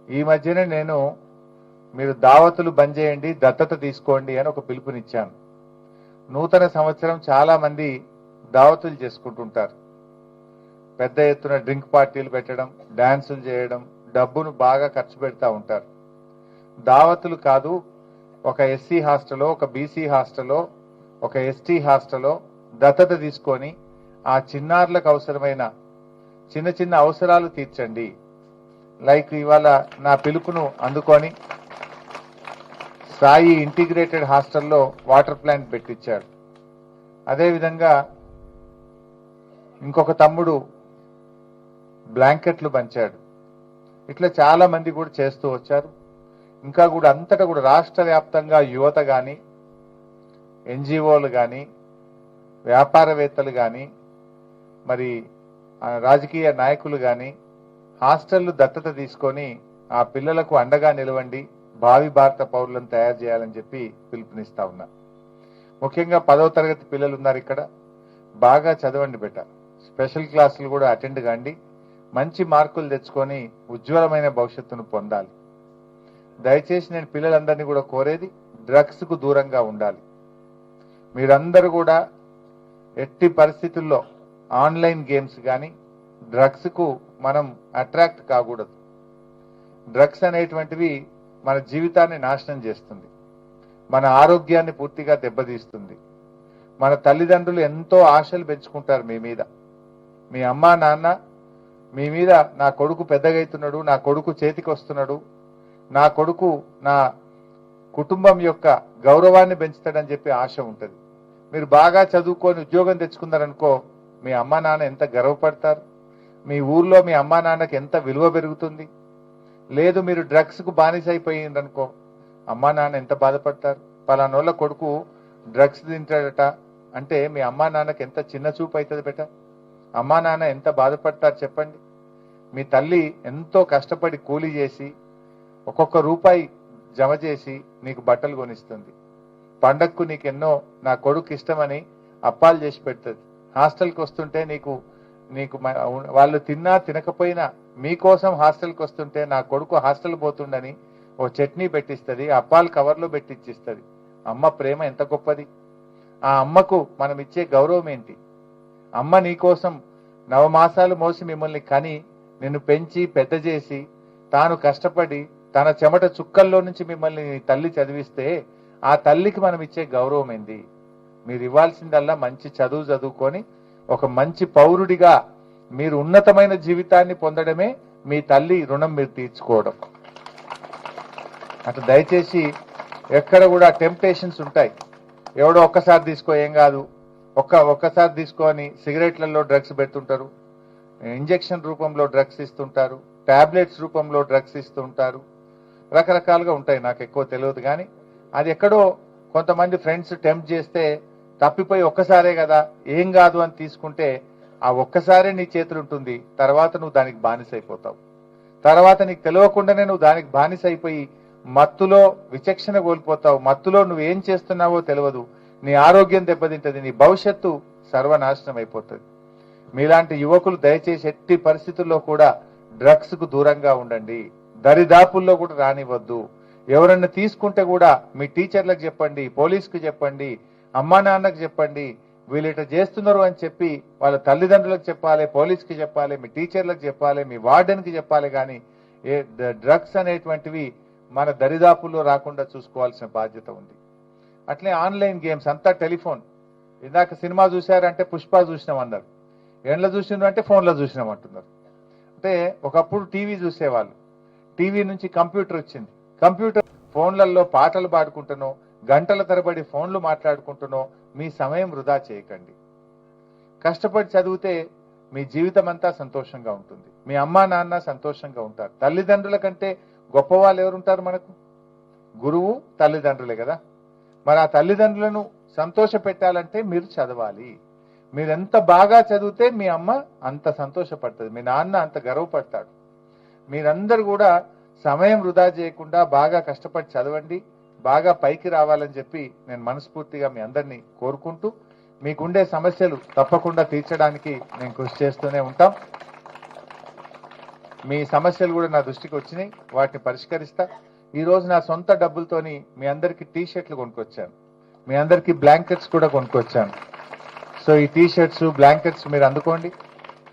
ఈ మధ్యనే నేను మీరు దావతులు బంద్ చేయండి, దత్తత తీసుకోండి అని ఒక పిలుపునిచ్చాను. నూతన సంవత్సరం చాలా మంది దావతులు చేసుకుంటుంటారు. పెద్ద ఎత్తున డ్రింక్ పార్టీలు పెట్టడం, డాన్సులు చేయడం, డబ్బును బాగా ఖర్చు పెడతా ఉంటారు. దావతులు కాదు, ఒక ఎస్సీ హాస్టల్లో, ఒక బీసీ హాస్టల్లో, ఒక ఎస్టీ హాస్టల్లో దత్తత తీసుకొని ఆ చిన్నారులకు అవసరమైన చిన్న చిన్న అవసరాలు తీర్చండి. లైక్ ఇవాళ నా పిలుపును అందుకొని సాయి ఇంటిగ్రేటెడ్ హాస్టల్లో వాటర్ ప్లాంట్ పెట్టించాడు. అదేవిధంగా ఇంకొక తమ్ముడు బ్లాంకెట్లు పంచాడు. ఇట్లా చాలా మంది కూడా చేస్తూ వచ్చారు. ఇంకా కూడా అంతటా కూడా రాష్ట్ర వ్యాప్తంగా యువత కానీ, ఎన్జిఓలు కానీ, వ్యాపారవేత్తలు కానీ, మరి రాజకీయ నాయకులు కానీ హాస్టళ్లు దత్తత తీసుకొని ఆ పిల్లలకు అండగా నిలవండి, భావి భారత పౌరులను తయారు చేయాలని చెప్పి పిలుపునిస్తా ఉన్నా. ముఖ్యంగా 10వ తరగతి పిల్లలు ఉన్నారు ఇక్కడ. బాగా చదవండి బెట. స్పెషల్ క్లాసులు కూడా అటెండ్ కాండి. మంచి మార్కులు తెచ్చుకొని ఉజ్వలమైన భవిష్యత్తును పొందాలి. దయచేసి నేను పిల్లలందరినీ కూడా కోరేది డ్రగ్స్ కు దూరంగా ఉండాలి. మీరందరూ కూడా ఎట్టి పరిస్థితుల్లో ఆన్లైన్ గేమ్స్ కానీ డ్రగ్స్ కు మనం అట్రాక్ట్ కాకూడదు. డ్రగ్స్ అనేటువంటివి మన జీవితాన్ని నాశనం చేస్తుంది, మన ఆరోగ్యాన్ని పూర్తిగా దెబ్బతీస్తుంది. మన తల్లిదండ్రులు ఎంతో ఆశలు పెంచుకుంటారు మీ మీద. మీ అమ్మా నాన్న మీ మీద నా కొడుకు పెద్దగైతున్నాడు, నా కొడుకు చేతికి వస్తున్నాడు, నా కొడుకు నా కుటుంబం యొక్క గౌరవాన్ని పెంచుతాడని చెప్పి ఆశ ఉంటుంది. మీరు బాగా చదువుకొని ఉద్యోగం తెచ్చుకున్నారనుకో, మీ అమ్మా నాన్న ఎంత గర్వపడతారు, మీ ఊర్లో మీ అమ్మా నాన్నకి ఎంత విలువ పెరుగుతుంది. లేదు మీరు డ్రగ్స్ కు బానిస అయిపోయిందనుకో, అమ్మా నాన్న ఎంత బాధపడతారు. పలానోళ్ళ కొడుకు డ్రగ్స్ తింటాడట అంటే మీ అమ్మా నాన్నకి ఎంత చిన్న చూపు అవుతుంది బెట. అమ్మా నాన్న ఎంత బాధపడతారు చెప్పండి. మీ తల్లి ఎంతో కష్టపడి కూలీ చేసి ఒక్కొక్క రూపాయి జమ చేసి నీకు బట్టలు కొనిస్తుంది. పండగకు నీకెన్నో నా కొడుకు ఇష్టమని అప్పాలు చేసి పెడుతుంది. హాస్టల్కి వస్తుంటే నీకు వాళ్ళు తిన్నా తినకపోయినా మీకోసం హాస్టల్కి వస్తుంటే నా కొడుకు హాస్టల్ పోతుండని ఓ చట్నీ పెట్టిస్తుంది, అప్పాలు కవర్లో పెట్టిచ్చిస్తుంది. అమ్మ ప్రేమ ఎంత గొప్పది. ఆ అమ్మకు మనం ఇచ్చే గౌరవం ఏంటి? అమ్మ నీకోసం 9 మాసాలు మోసి మిమ్మల్ని కని నిన్ను పెంచి పెద్ద చేసి తాను కష్టపడి తన చెమట చుక్కల్లో నుంచి మిమ్మల్ని తల్లి చదివిస్తే ఆ తల్లికి మనం ఇచ్చే గౌరవం ఏంది? మీరు ఇవ్వాల్సిందల్లా మంచి చదువు చదువుకొని ఒక మంచి పౌరుడిగా మీరు ఉన్నతమైన జీవితాన్ని పొందడమే మీ తల్లి రుణం మీరు తీర్చుకోవడం. అట్లా దయచేసి ఎక్కడ కూడా టెంప్టేషన్స్ ఉంటాయి. ఎవడో ఒక్కసారి తీసుకో ఏం కాదు, ఒక్కసారి తీసుకొని సిగరెట్లలో డ్రగ్స్ పెడుతుంటారు, ఇంజెక్షన్ రూపంలో డ్రగ్స్ ఇస్తుంటారు, టాబ్లెట్స్ రూపంలో డ్రగ్స్ ఇస్తుంటారు, రకరకాలుగా ఉంటాయి. నాకు ఎక్కువ తెలియదు కానీ అది ఎక్కడో కొంతమంది ఫ్రెండ్స్ టెంప్ట్ చేస్తే తప్పిపోయి ఒక్కసారే కదా ఏం కాదు అని తీసుకుంటే ఆ ఒక్కసారే నీ చేతులు ఉంటుంది. తర్వాత నువ్వు దానికి బానిస అయిపోతావు. తర్వాత నీకు తెలియకుండానే నువ్వు దానికి బానిస అయిపోయి మత్తులో విచక్షణ కోల్పోతావు. మత్తులో నువ్వేం చేస్తున్నావో తెలియదు. నీ ఆరోగ్యం దెబ్బతింటది, నీ భవిష్యత్తు సర్వనాశనం అయిపోతుంది. మీలాంటి యువకులు దయచేసి ఎట్టి పరిస్థితుల్లో కూడా డ్రగ్స్ కు దూరంగా ఉండండి. దరిదాపుల్లో కూడా రానివ్వద్దు. ఎవరన్నా తీసుకుంటే కూడా మీ టీచర్లకు చెప్పండి, పోలీసుకు చెప్పండి, అమ్మా నాన్నకు చెప్పండి. వీళ్ళు ఇట్లా చేస్తున్నారు అని చెప్పి వాళ్ళ తల్లిదండ్రులకు చెప్పాలి, పోలీసుకి చెప్పాలి, మీ టీచర్లకు చెప్పాలి, మీ వార్డెన్కి చెప్పాలి. కానీ డ్రగ్స్ అనేటువంటివి మన దరిదాపుల్లో రాకుండా చూసుకోవాల్సిన బాధ్యత ఉంది. అట్లే ఆన్లైన్ గేమ్స్ అంతా టెలిఫోన్. ఇందాక సినిమా చూశారంటే పుష్ప చూసినామన్నారు, ఎండ్ల చూసినారు అంటే ఫోన్లో చూసినామంటున్నారు. అంటే ఒకప్పుడు టీవీ చూసేవాళ్ళు, టీవీ నుంచి కంప్యూటర్ వచ్చింది. కంప్యూటర్ ఫోన్లలో పాటలు పాడుకుంటునో గంటల తరబడి ఫోన్లు మాట్లాడుకుంటునో మీ సమయం వృధా చేయకండి. కష్టపడి చదివితే మీ జీవితం అంతా సంతోషంగా ఉంటుంది, మీ అమ్మా నాన్న సంతోషంగా ఉంటారు. తల్లిదండ్రుల కంటే గొప్పవాళ్ళు ఎవరుంటారు మనకు? గురువు, తల్లిదండ్రులే కదా. మరి ఆ తల్లిదండ్రులను సంతోష పెట్టాలంటే మీరు చదవాలి. మీరెంత బాగా చదివితే మీ అమ్మ అంత సంతోషపడుతుంది, మీ నాన్న అంత గర్వపడతాడు. మీరందరూ కూడా సమయం వృధా చేయకుండా బాగా కష్టపడి చదవండి, బాగా పైకి రావాలని చెప్పి నేను మనస్ఫూర్తిగా మీ అందరినీ కోరుకుంటూ, మీకుండే సమస్యలు తప్పకుండా తీర్చడానికి నేను కృషి చేస్తూనే ఉంటాం. మీ సమస్యలు కూడా నా దృష్టికి వచ్చినాయి, వాటిని పరిష్కరిస్తా. ఈ రోజు నా సొంత డబ్బులతోని మీ అందరికీ టీ షర్ట్లు కొనుక్కొచ్చాను, మీ అందరికీ బ్లాంకెట్స్ కూడా కొనుక్కొచ్చాను. సో ఈ టీ షర్ట్స్ బ్లాంకెట్స్ మీరు అందుకోండి.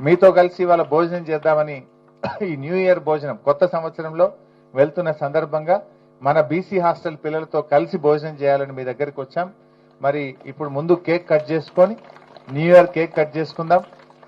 మీతో కలిసి వాళ్ళ భోజనం చేద్దామని ఈ న్యూ ఇయర్ భోజనం కొత్త సంవత్సరంలో వెళ్తున్న సందర్భంగా మన బీసీ హాస్టల్ పిల్లలతో కలిసి భోజనం చేయాలని మీ దగ్గరికి వచ్చాం. మరి ఇప్పుడు ముందు కేక్ కట్ చేసుకొని న్యూ ఇయర్ కేక్ కట్ చేసుకుందాం.